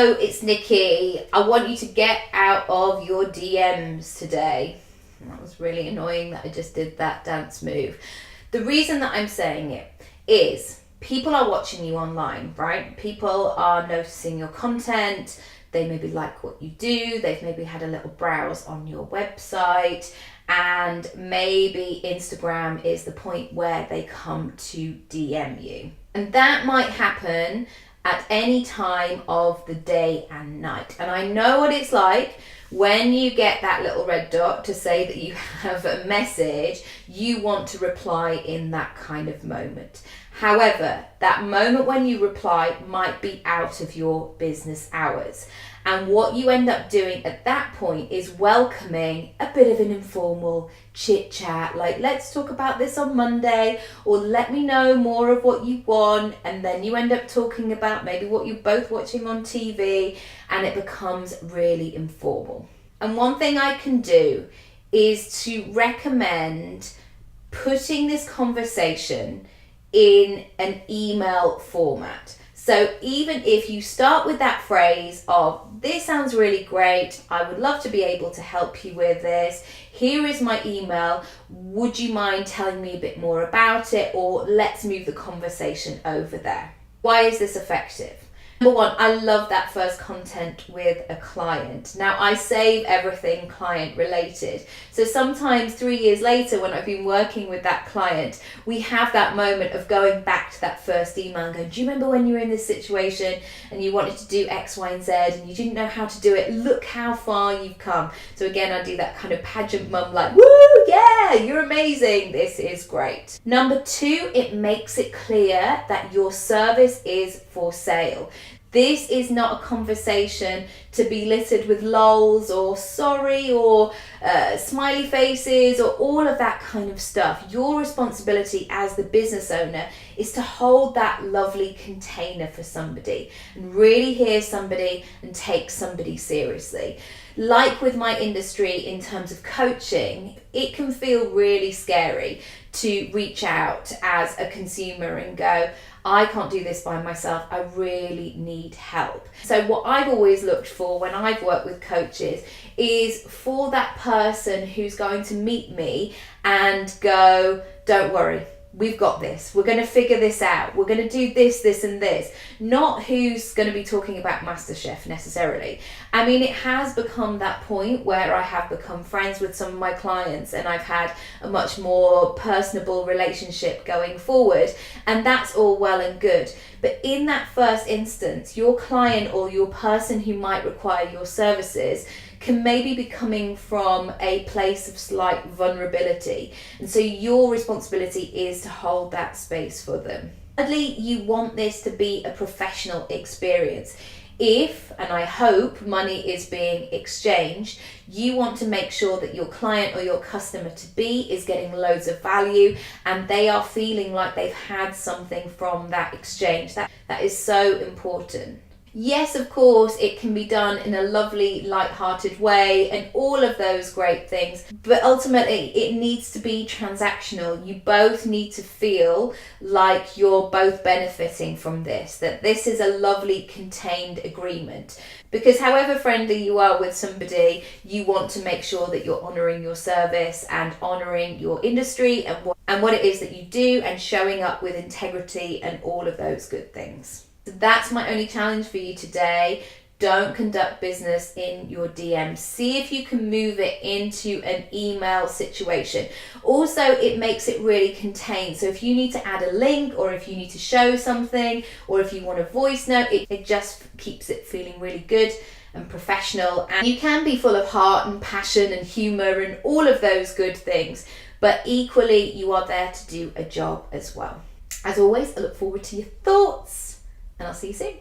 Oh, it's Nikki. I want you to get out of your DMs today. That was really annoying that I just did that dance move. The reason that I'm saying it is people are watching you online, right? People are noticing your content. They maybe like what you do. They've maybe had a little browse on your website. And maybe Instagram is the point where they come to DM you. And that might happen at any time of the day and night. And I know what it's like when you get that little red dot to say that you have a message, you want to reply in that kind of moment. However, that moment when you reply might be out of your business hours. And what you end up doing at that point is welcoming a bit of an informal chit chat, like let's talk about this on Monday, or let me know more of what you want. And then you end up talking about maybe what you're both watching on TV, and it becomes really informal. And one thing I can do is to recommend putting this conversation in an email format. So even if you start with that phrase of, this sounds really great, I would love to be able to help you with this, here is my email, would you mind telling me a bit more about it, or let's move the conversation over there. Why is this effective? Number one, I love that first content with a client. Now, I save everything client related. So sometimes 3 years later, when I've been working with that client, we have that moment of going back to that first email and going, do you remember when you were in this situation and you wanted to do X, Y, and Z and you didn't know how to do it? Look how far you've come. So again, I do that kind of pageant mum, like, woo, yeah, you're amazing. This is great. Number two, it makes it clear that your service is for sale. This is not a conversation to be littered with lols or sorry or smiley faces or all of that kind of stuff. Your responsibility as the business owner is to hold that lovely container for somebody and really hear somebody and take somebody seriously. Like with my industry in terms of coaching, it can feel really scary to reach out as a consumer and go, I can't do this by myself, I really need help. So what I've always looked for when I've worked with coaches is for that person who's going to meet me and go, don't worry, we've got this, we're going to figure this out, we're going to do this, this and this. Not who's going to be talking about MasterChef necessarily. I mean, it has become that point where I have become friends with some of my clients and I've had a much more personable relationship going forward, and that's all well and good. But in that first instance, your client or your person who might require your services can maybe be coming from a place of slight vulnerability. And so your responsibility is to hold that space for them. Thirdly, you want this to be a professional experience. If, and I hope, money is being exchanged, you want to make sure that your client or your customer to be is getting loads of value and they are feeling like they've had something from that exchange. That is so important. Yes, of course, it can be done in a lovely, light-hearted way and all of those great things, but ultimately it needs to be transactional. You both need to feel like you're both benefiting from this, that this is a lovely, contained agreement. Because however friendly you are with somebody, you want to make sure that you're honouring your service and honouring your industry and what it is that you do and showing up with integrity and all of those good things. So that's my only challenge for you today. Don't conduct business in your DMs. See if you can move it into an email situation. Also, it makes it really contained. So if you need to add a link or if you need to show something or if you want a voice note, it just keeps it feeling really good and professional. And you can be full of heart and passion and humour and all of those good things. But equally, you are there to do a job as well. As always, I look forward to your thoughts. And I'll see you soon.